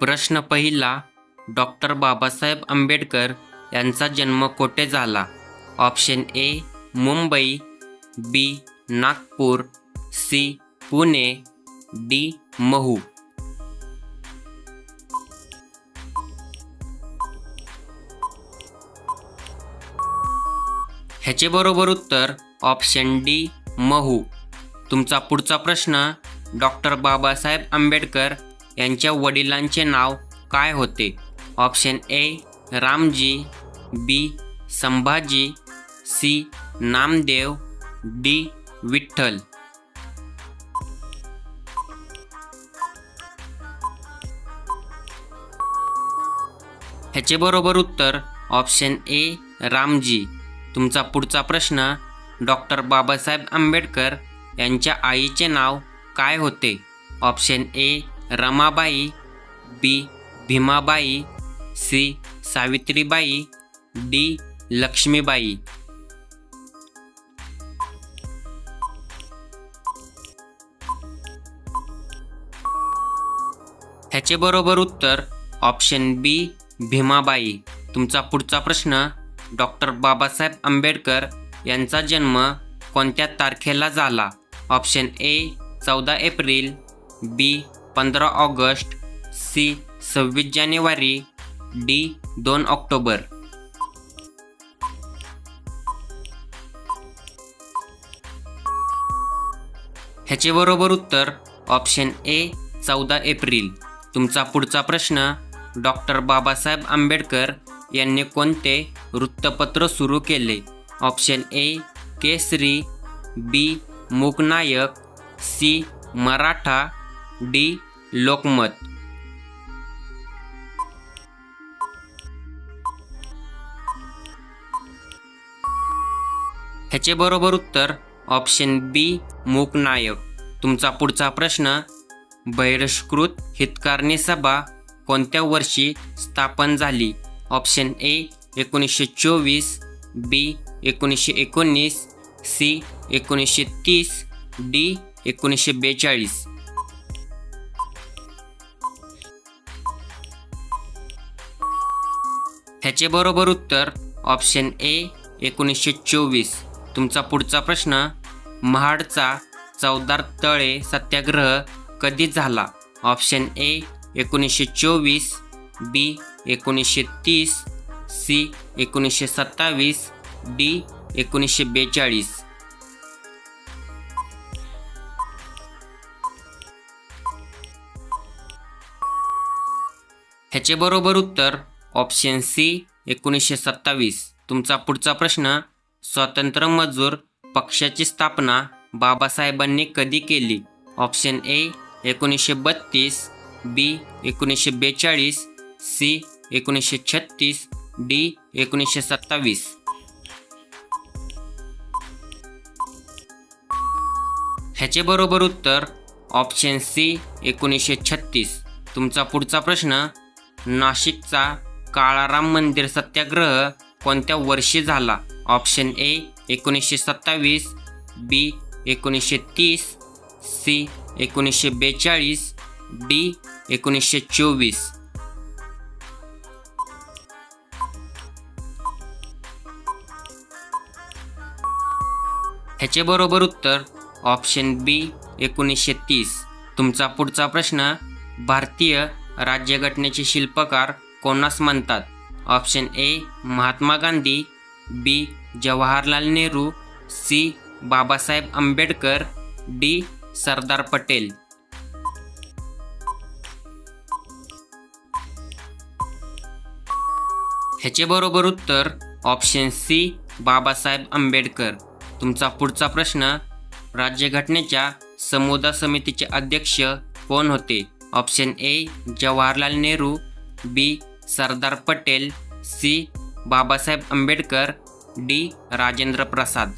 प्रश्न पहिला, डॉक्टर बाबासाहेब आंबेडकर यांचा जन्म कोठे झाला? Option A Mumbai, B Nagpur, C Pune, D Mhow. ह्याचे बरोबर उत्तर ऑप्शन डी महू. तुमचा पुढचा प्रश्न, डॉक्टर बाबासाहेब आंबेडकर यांच्या वडिलांचे नाव काय होते? Option A Ramji, B Sambhaji, C Namdev, D Vitthal. ह्याचे बरोबर उत्तर ऑप्शन ए रामजी. तुमचा पुढचा प्रश्न, डॉक्टर बाबासाहेब आंबेडकर यांच्या आईचे नाव काय होते? Option A Ramabai, B Bhimabai, C Savitribai, D Laxmibai. ह्याचे बरोबर उत्तर ऑप्शन बी भीमाबाई. तुमचा पुढचा प्रश्न, डॉक्टर बाबासाहेब आंबेडकर यांचा जन्म कोणत्या तारखेला झाला? Option A 14 April, B 15 August, C 26 जानेवारी, डी 2 ऑक्टोबर. ह्याचे बरोबर उत्तर ऑप्शन ए 14 एप्रिल. तुमचा पुढचा प्रश्न, डॉक्टर बाबासाहेब आंबेडकर यांनी कोणते वृत्तपत्र सुरू केले? Option A Kesari, B Mooknayak, C Maratha, D Lokmat. ह्याचे बरोबर उत्तर ऑप्शन बी मूकनायक. तुमचा पुढचा प्रश्न, बहिष्कृत हितकारणी सभा कोणत्या वर्षी स्थापन झाली? Option A 1924, B 1919, C 1930, D 1942. ह्याचे बरोबर उत्तर ऑप्शन ए 1924. तुमचा पुढचा प्रश्न, महाडचा चवदार तळे सत्याग्रह कधी झाला? Option A 1924, B 1930, C 1927, D 1942. ह्याचे बरोबर उत्तर ऑप्शन सी 1927. तुमचा पुढचा प्रश्न, स्वातंत्र्य मजूर पक्षाची स्थापना बाबासाहेबांनी कधी केली? Option A 1932, B 1942, C 1936, D 1927. ह्याचे बरोबर उत्तर ऑप्शन सी 1936. तुमचा पुढचा प्रश्न, नाशिकचा काळाराम मंदिर सत्याग्रह कोणत्या वर्षी झाला? Option A 1927, B 1930, C 1942, D 1924. ह्याचे बरोबर उत्तर ऑप्शन बी 1930. तुमचा पुढचा प्रश्न, भारतीय राज्यघटनेचे शिल्पकार कोणास म्हणतात? Option A Mahatma Gandhi, B Jawaharlal Nehru, C Babasaheb Ambedkar, D Sardar Patel. ह्याचे बरोबर उत्तर ऑप्शन सी बाबासाहेब आंबेडकर. तुमचा पुढचा प्रश्न, राज्यघटनेच्या समुदा समितीचे अध्यक्ष कोण होते? Option A Jawaharlal Nehru, B Sardar Patel, C Babasaheb Ambedkar, D Rajendra Prasad.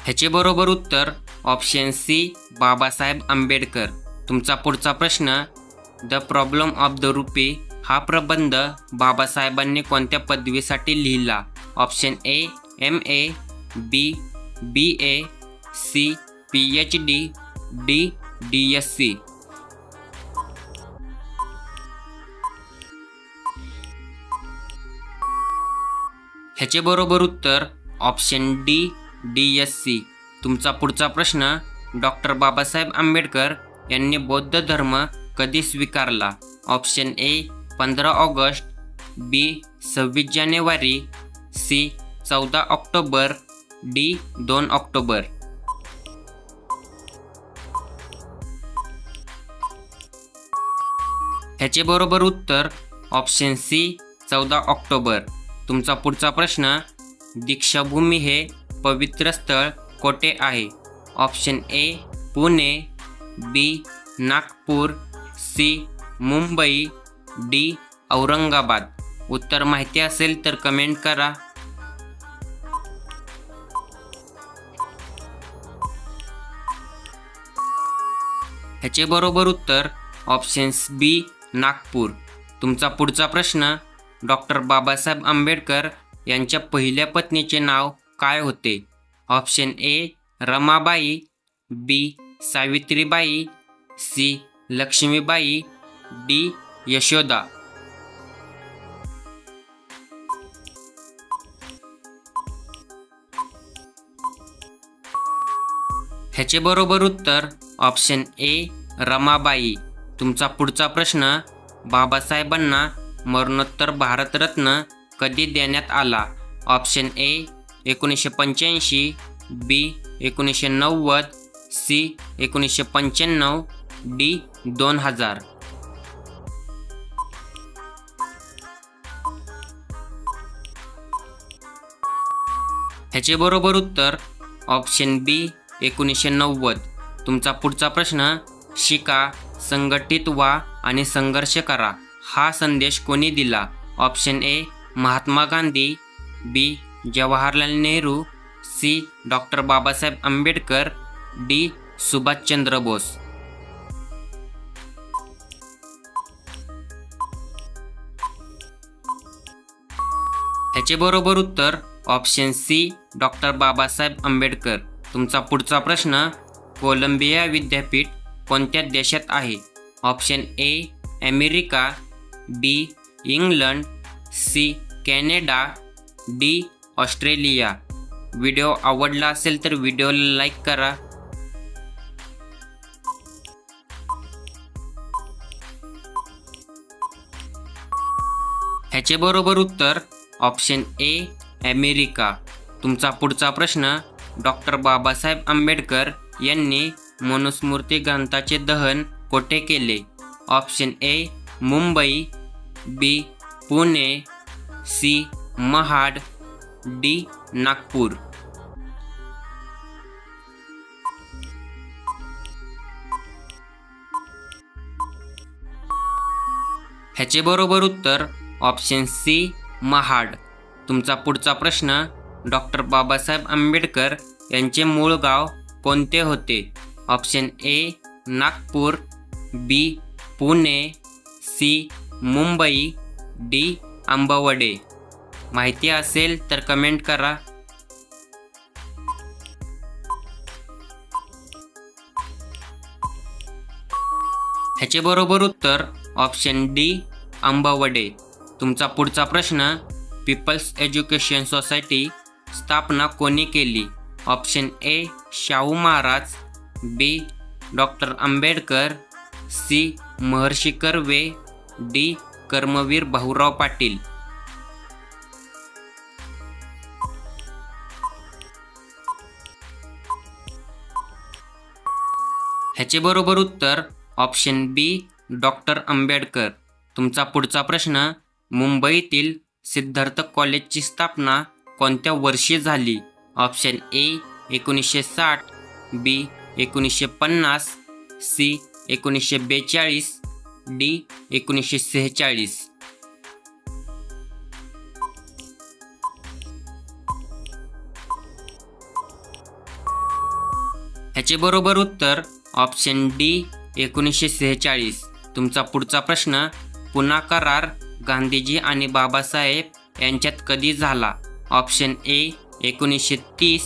ह्याचे बरोबर उत्तर ऑप्शन सी बाबासाहेब आंबेडकर. तुमचा पुढचा प्रश्न, the problem of the rupee हा प्रबंध बाबासाहेबांनी कोणत्या पदवीसाठी लिहिला? Option A MA, B BA, C PhD, D. DSc. ह्याचे बरोबर उत्तर ऑप्शन डी DSc. तुमचा पुढचा प्रश्न, डॉक्टर बाबासाहेब आंबेडकर यांनी बौद्ध धर्म कधी स्वीकारला? ऑप्शन ए 15 ऑगस्ट, बी 26 जानेवारी, सी 14 ऑक्टोबर, डी 2 ऑक्टोबर. ह्याचे बरोबर उत्तर ऑप्शन सी 14 ऑक्टोबर. तुमचा पुढचा प्रश्न, दीक्षाभूमी हे पवित्र स्थळ कोठे आहे? Option A Pune, B Nagpur, C Mumbai, D Aurangabad. उत्तर माहिती असेल तर कमेंट करा. ह्याचे बरोबर उत्तर ऑप्शन बी नागपूर. तुमचा पुढचा प्रश्न, डॉक्टर बाबासाहेब आंबेडकर यांच्या पहिल्या पत्नीचे नाव काय होते? Option A Ramabai, B Savitribai, C Laxmibai, D Yashoda. ह्याचे बरोबर उत्तर ऑप्शन ए रमाबाई. तुमचा पुढचा प्रश्न, बाबासाहेबांना मरणोत्तर भारतरत्न कधी देण्यात आला? Option A 1985, B 1990, C 1995, D 2000. ह्याचे बरोबर उत्तर ऑप्शन बी 1990. तुमचा पुढचा प्रश्न, शिका, संघटित व्हा आणि संघर्ष करा हा संदेश कोणी दिला? Option A Mahatma Gandhi, B Jawaharlal Nehru, C doctor Babasaheb Ambedkar, D Subhashchandra Bose. ह्याचे बरोबर उत्तर option C doctor Babasaheb Ambedkar. तुमचा पुढचा प्रश्न, कोलंबिया विद्यापीठ कोणत्या देशात आहे? Option A America, B England, C Canada, D Australia. Video आवडला असेल तर व्हिडिओला लाईक करा. ह्याचे बरोबर उत्तर ऑप्शन ए अमेरिका. तुमचा पुढचा प्रश्न, डॉक्टर बाबासाहेब आंबेडकर यांनी मनुस्मृती ग्रंथाचे दहन कोठे केले? Option A Mumbai, B Pune, C Mahad, D Nagpur. ह्याचे बरोबर उत्तर ऑप्शन सी महाड. तुमचा पुढचा प्रश्न, डॉक्टर बाबासाहेब आंबेडकर यांचे मूळ गाव कोणते होते? Option A Nagpur, B Pune, C Mumbai, D Ambavade. माहिती असेल तर कमेंट करा. ह्याचे बरोबर उत्तर ऑप्शन डी आंबवडे. तुमचा पुढचा प्रश्न, पीपल्स एज्युकेशन सोसायटी स्थापना कोणी केली? Option A Shahu Maharaj, B doctor Ambedkar, C Maharshi Karve, D Karmaveer Bhaurao Patil. ह्याचे बरोबर उत्तर ऑप्शन बी डॉक्टर आंबेडकर. तुमचा पुढचा प्रश्न, मुंबईतील सिद्धार्थ कॉलेजची स्थापना कोणत्या वर्षी झाली? Option A 1960, B 1950, C 1942, D 1946. ह्याचे बरोबर उत्तर ऑप्शन डी 1946. तुमचा पुढचा प्रश्न, पुना करार गांधीजी आणि बाबासाहेब यांच्यात कधी झाला? Option A 1930,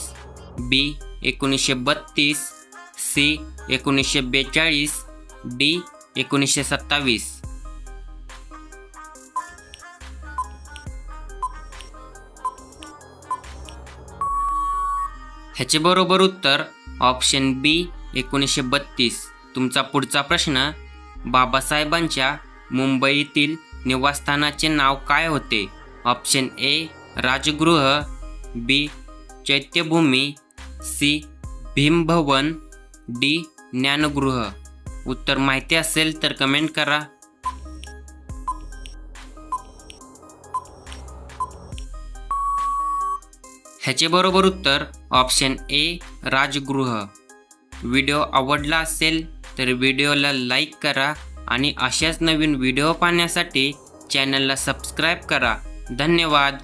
B 1932, C 1942, D 1927. ह्याचे बरोबर उत्तर ऑप्शन बी 1932. तुमचा पुढचा प्रश्न, बाबासाहेबांच्या मुंबईतील निवासस्थानाचे नाव काय होते? Option A Rajgruha, B Chaityabhoomi, C Bhimbhavan, D Dnyangruha. उत्तर माहिती असेल तर कमेंट करा. ह्याचे बरोबर उत्तर ऑप्शन ए राजगृह. व्हिडिओ आवडला असेल तर व्हिडिओला लाईक करा आणि अशाच नवीन व्हिडिओ पाहण्यासाठी चॅनलला सबस्क्राईब करा. धन्यवाद.